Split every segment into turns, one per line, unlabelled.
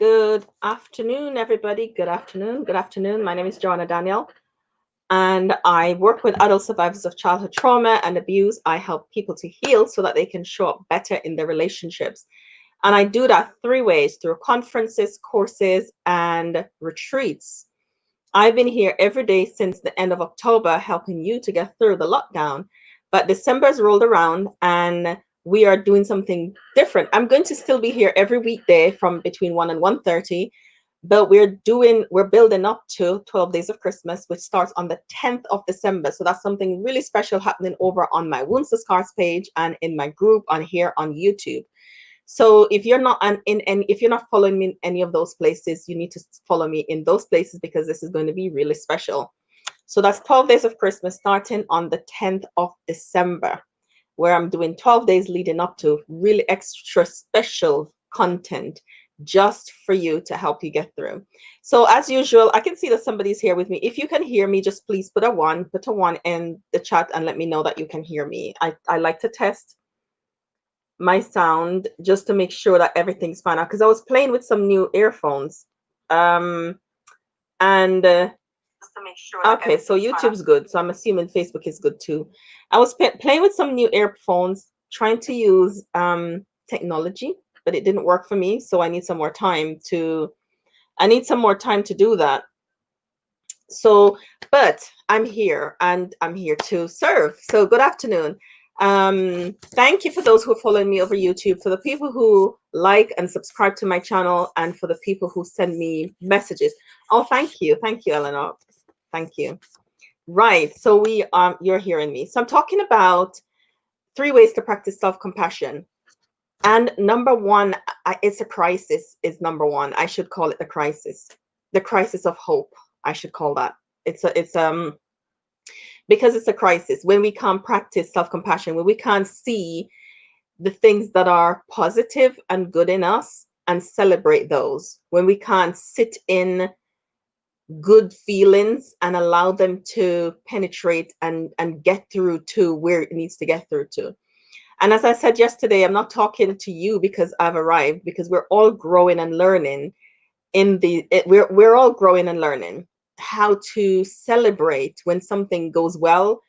Good afternoon, everybody. Good afternoon. Good afternoon. My name is Joanna Daniel, and I work with adult survivors of childhood trauma and abuse. I help people to heal so that they can show up better in their relationships. And I do that three ways through conferences, courses, and retreats. I've been here every day since the end of October, helping you to get through the lockdown. But December's rolled around and we are doing something different. I'm going to still be here every weekday from between 1 and 1:30, but we're building up to 12 days of Christmas, which starts on the 10th of December. So that's something really special happening over on my Wounds to Scars page and in my group on here on YouTube. So if you're not if you're not following me in any of those places, you need to follow me in those places because this is going to be really special. So that's 12 days of Christmas starting on the 10th of December, where I'm doing 12 days leading up to really extra special content just for you to help you get through. So as usual, I can see that somebody's here with me. If you can hear me, just please put a one in the chat and let me know that you can hear me. I like to test my sound just to make sure that everything's fine because I was playing with some new earphones and just to make sure okay, so YouTube's good, so I'm assuming Facebook is good too. I was playing with some new earphones trying to use technology, but it didn't work for me, so I need some more time to do that. So but I'm here and I'm here to serve. So good afternoon. Thank you for those who are following me over YouTube, for the people who like and subscribe to my channel, and for the people who send me messages. Oh, thank you, Eleanor. Thank you. Right, so you're hearing me. So I'm talking about 3 ways to practice self-compassion. And number one, it's a crisis. Is number one. I should call it the crisis of hope. I should call that. It's because it's a crisis when we can't practice self-compassion, when we can't see the things that are positive and good in us and celebrate those, when we can't sit in good feelings and allow them to penetrate and get through to where it needs to get through to. And as I said yesterday, I'm not talking to you because I've arrived, because we're all growing and learning we're all growing and learning how to celebrate when something goes well,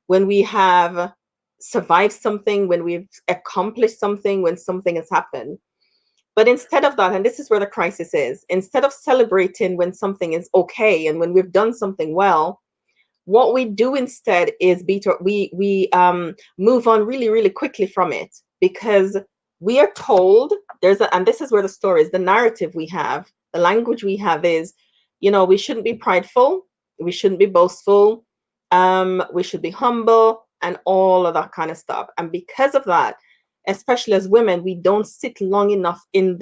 when we have survived something, when we've accomplished something, when something has happened. But instead of that, and this is where the crisis is, instead of celebrating when something is okay and when we've done something well, what we do instead is we move on really, really quickly from it, because we are told and this is where the story is, the narrative we have, the language we have is, we shouldn't be prideful, we shouldn't be boastful, we should be humble and all of that kind of stuff. And because of that, especially as women, we don't sit long enough in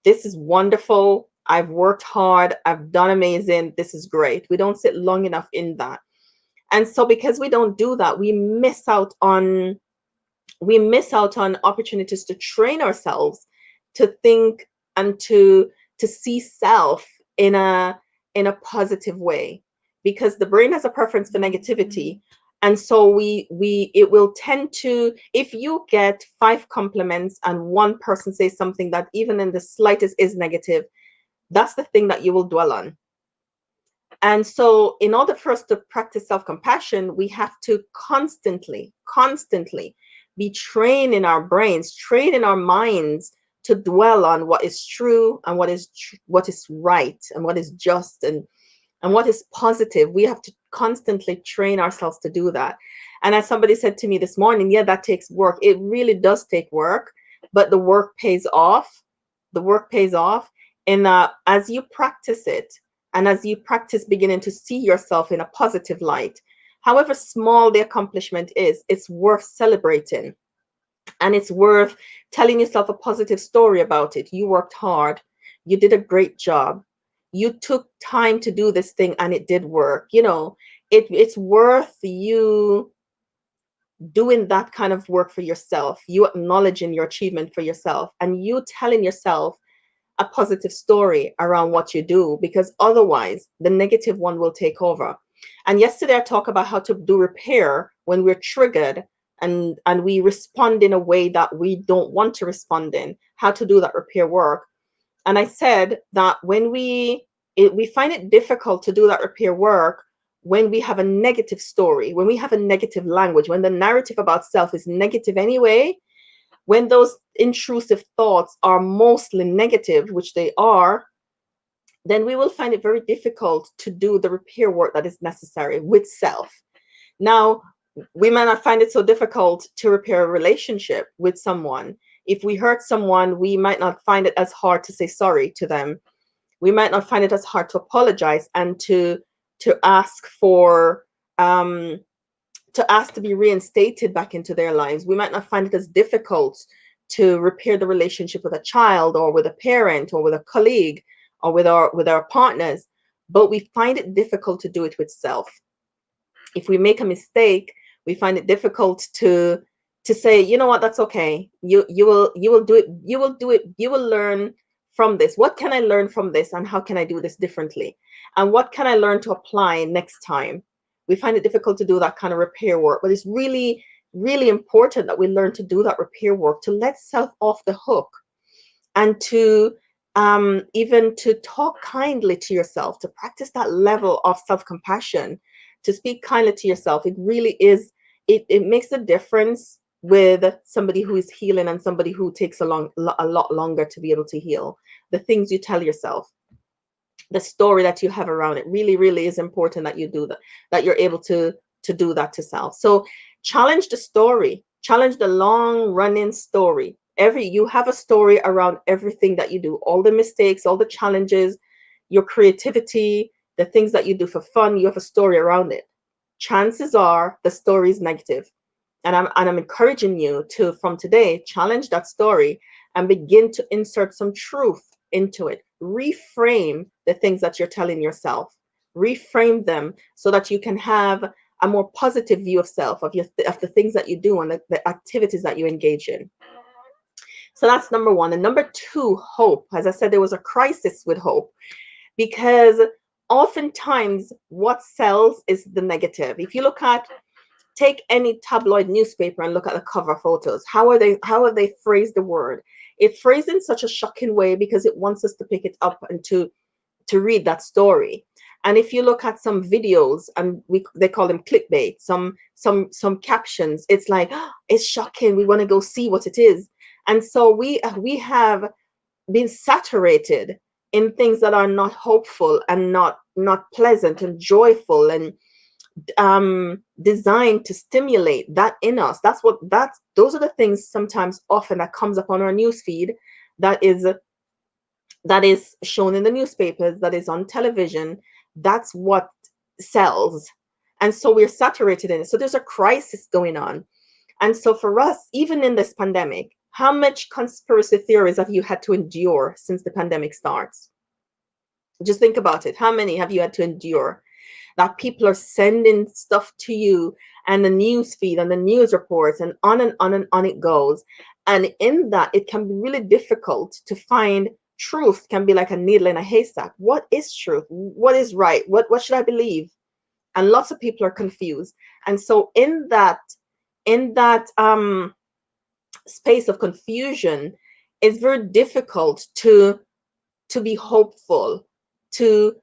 this is wonderful, I've worked hard, I've done amazing, this is great. We don't sit long enough in that. And so because we don't do that, we miss out on opportunities to train ourselves to think and to see self in a positive way, because the brain has a preference for negativity. And so it will tend to, if you get 5 compliments and one person says something that even in the slightest is negative, that's the thing that you will dwell on. And so in order for us to practice self-compassion, we have to constantly be training our brains, training our minds to dwell on what is true and what is right and what is just and what is positive. We have to constantly train ourselves to do that. And as somebody said to me this morning, yeah, that takes work. It really does take work, but the work pays off. The work pays off. And as you practice it, and as you practice beginning to see yourself in a positive light, however small the accomplishment is, it's worth celebrating. And it's worth telling yourself a positive story about it. You worked hard. You did a great job. You took time to do this thing and it did work. It's worth you doing that kind of work for yourself, you acknowledging your achievement for yourself, and you telling yourself a positive story around what you do, because otherwise the negative one will take over. And yesterday I talked about how to do repair when we're triggered and we respond in a way that we don't want to respond in, how to do that repair work. And I said that when we find it difficult to do that repair work when we have a negative story, when we have a negative language, when the narrative about self is negative anyway, when those intrusive thoughts are mostly negative, which they are, then we will find it very difficult to do the repair work that is necessary with self. Now, we might not find it so difficult to repair a relationship with someone. If we hurt someone, we might not find it as hard to say sorry to them. We might not find it as hard to apologize and to ask for um, to ask to be reinstated back into their lives. We might not find it as difficult to repair the relationship with a child or with a parent or with a colleague or with our partners, but we find it difficult to do it with self. If we make a mistake, we find it difficult to say, you know what, that's okay. You will do it. You will do it. You will learn from this. What can I learn from this, and how can I do this differently? And what can I learn to apply next time? We find it difficult to do that kind of repair work, but it's really, really important that we learn to do that repair work, to let self off the hook, and to even to talk kindly to yourself, to practice that level of self-compassion, to speak kindly to yourself. It really is, it makes a difference with somebody who is healing and somebody who takes a lot longer to be able to heal. The things you tell yourself, the story that you have around it, really, really is important that you do that, that you're able to do that to self. So challenge the story, challenge the long running story. You have a story around everything that you do, all the mistakes, all the challenges, your creativity, the things that you do for fun. You have a story around it. Chances are the story is negative. And I'm encouraging you to, from today, challenge that story and begin to insert some truth into it. Reframe the things that you're telling yourself. Reframe them so that you can have a more positive view of self, of the things that you do and the activities that you engage in. So that's number one. And number two, hope. As I said, there was a crisis with hope, because oftentimes what sells is the negative. If you take any tabloid newspaper and look at the cover photos, how have they phrased the word? It's phrased in such a shocking way because it wants us to pick it up and to read that story. And if you look at some videos, and they call them clickbait, some captions, it's like, "Oh, it's shocking, we want to go see what it is." And so we have been saturated in things that are not hopeful and not pleasant and joyful and designed to stimulate that in us. Those are the things sometimes often that comes up on our news feed, that is shown in the newspapers, that is on television. That's what sells. And so we're saturated in it. So there's a crisis going on. And so for us, even in this pandemic, how much conspiracy theories have you had to endure since the pandemic starts? Just think about it. How many have you had to endure? That people are sending stuff to you, and the news feed and the news reports, and on and on and on it goes. And in that, it can be really difficult to find truth. Can be like a needle in a haystack. What is truth? What is right? What should I believe? And lots of people are confused. And so in that space of confusion, it's very difficult to be hopeful, to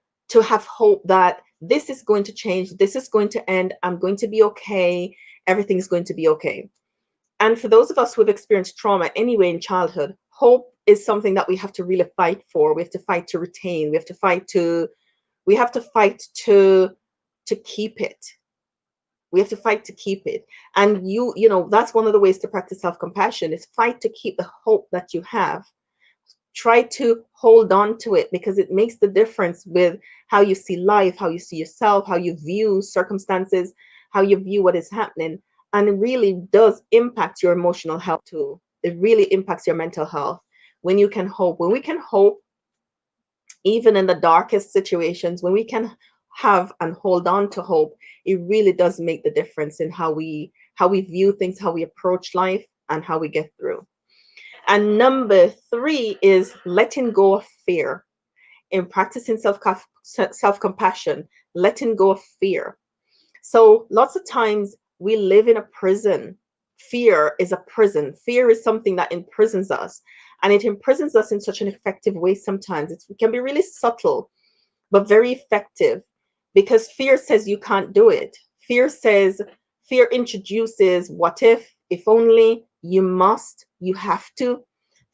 have hope that this is going to change, this is going to end, I'm going to be okay, everything's going to be okay. And for those of us who have experienced trauma anyway in childhood, hope is something that we have to really fight for. We have to fight to retain. We have to fight to keep it. We have to fight to keep it. And you know, that's one of the ways to practice self-compassion, is fight to keep the hope that you have. Try to hold on to it, because it makes the difference with how you see life, how you see yourself, how you view circumstances, how you view what is happening. And it really does impact your emotional health too. It really impacts your mental health when you can hope. When we can hope, even in the darkest situations, when we can have and hold on to hope, it really does make the difference in how we view things, how we approach life, and how we get through. And number three is letting go of fear. In practicing self-compassion, letting go of fear. So lots of times we live in a prison. Fear is a prison. Fear is something that imprisons us. And it imprisons us in such an effective way sometimes. It can be really subtle, but very effective, because fear says you can't do it. Fear introduces what if only, you must, you have to.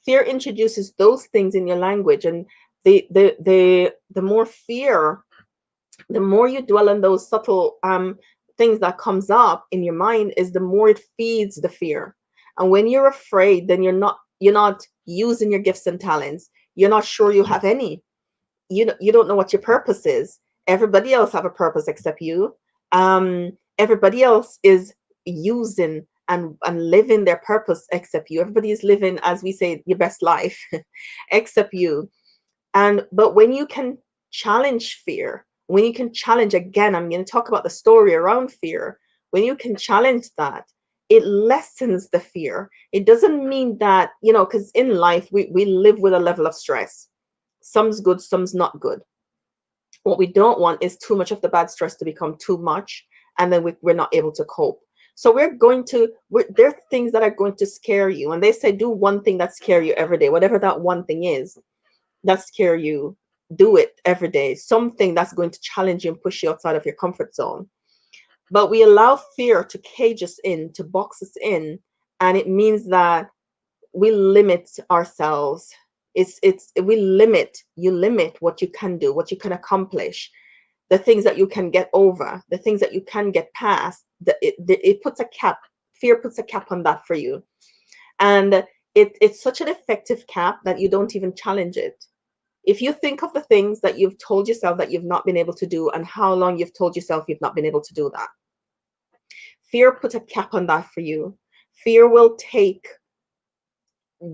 Fear introduces those things in your language, and the more fear, the more you dwell on those subtle things that comes up in your mind, is the more it feeds the fear. And when you're afraid, then you're not using your gifts and talents. You're not sure you have any. You don't know what your purpose is. Everybody else have a purpose except you. Everybody else is using and living their purpose except you. Everybody is living, as we say, your best life except you. And but when you can challenge fear, when you can challenge, again, I'm going to talk about the story around fear. When you can challenge that, it lessens the fear. It doesn't mean that, because in life we live with a level of stress. Some's good, some's not good. What we don't want is too much of the bad stress to become too much, and then we're not able to cope. So there are things that are going to scare you. And they say do one thing that scare you every day, whatever that one thing is that scare you. Do it every day. Something that's going to challenge you and push you outside of your comfort zone. But we allow fear to cage us in, to box us in, and it means that we limit ourselves. It's we limit You limit what you can do, what you can accomplish, the things that you can get over, the things that you can get past. It puts a cap. Fear puts a cap on that for you. And it's such an effective cap that you don't even challenge it. If you think of the things that you've told yourself that you've not been able to do, and how long you've told yourself you've not been able to do that, fear puts a cap on that for you. Fear will take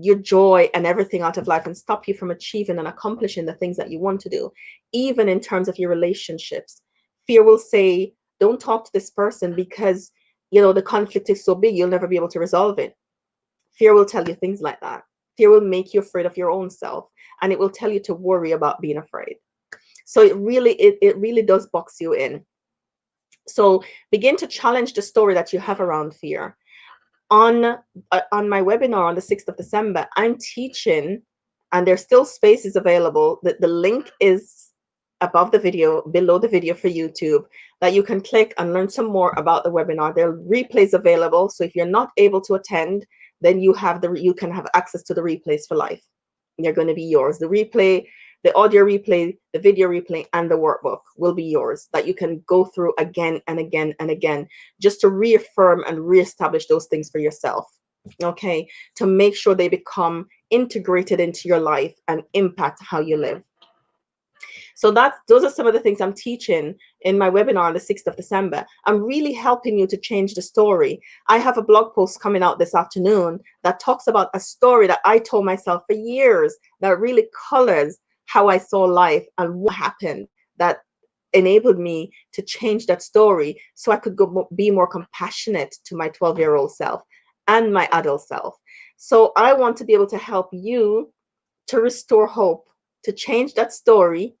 your joy and everything out of life and stop you from achieving and accomplishing the things that you want to do, even in terms of your relationships. Fear will say, don't talk to this person because, the conflict is so big, you'll never be able to resolve it. Fear will tell you things like that. Fear will make you afraid of your own self, and it will tell you to worry about being afraid. So it really does box you in. So begin to challenge the story that you have around fear. On my webinar on the 6th of December, I'm teaching, and there's still spaces available. The link is above the video, below the video for YouTube, that you can click and learn some more about the webinar. There are replays available, so if you're not able to attend, then you can have access to the replays for life. They're going to be yours. The audio replay, the video replay, and the workbook will be yours, that you can go through again and again and again, just to reaffirm and reestablish those things for yourself. Okay, to make sure they become integrated into your life and impact how you live. So those are some of the things I'm teaching in my webinar on the 6th of December. I'm really helping you to change the story. I have a blog post coming out this afternoon that talks about a story that I told myself for years that really colors how I saw life and what happened that enabled me to change that story, so I could be more compassionate to my 12-year-old self and my adult self. So I want to be able to help you to restore hope, to change that story,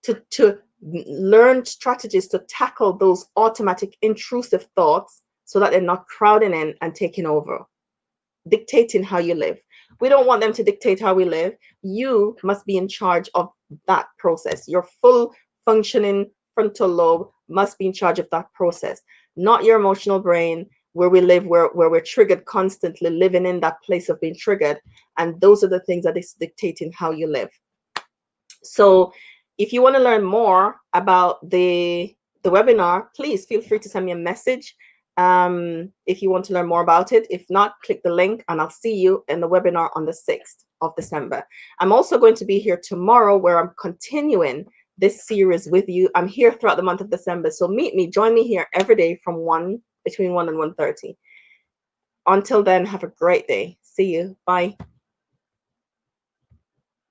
to learn strategies to tackle those automatic intrusive thoughts, so that they're not crowding in and taking over, dictating how you live. We don't want them to dictate how we live. You must be in charge of that process. Your full functioning frontal lobe must be in charge of that process, not your emotional brain, where we live, where we're triggered constantly, living in that place of being triggered. And those are the things that is dictating how you live. So if you want to learn more about the webinar, please feel free to send me a message if you want to learn more about it. If not, click the link and I'll see you in the webinar on the 6th of December. I'm also going to be here tomorrow, where I'm continuing this series with you. I'm here throughout the month of December, so join me here every day from between 1 and 1:30. Until then, have a great day. See you. Bye.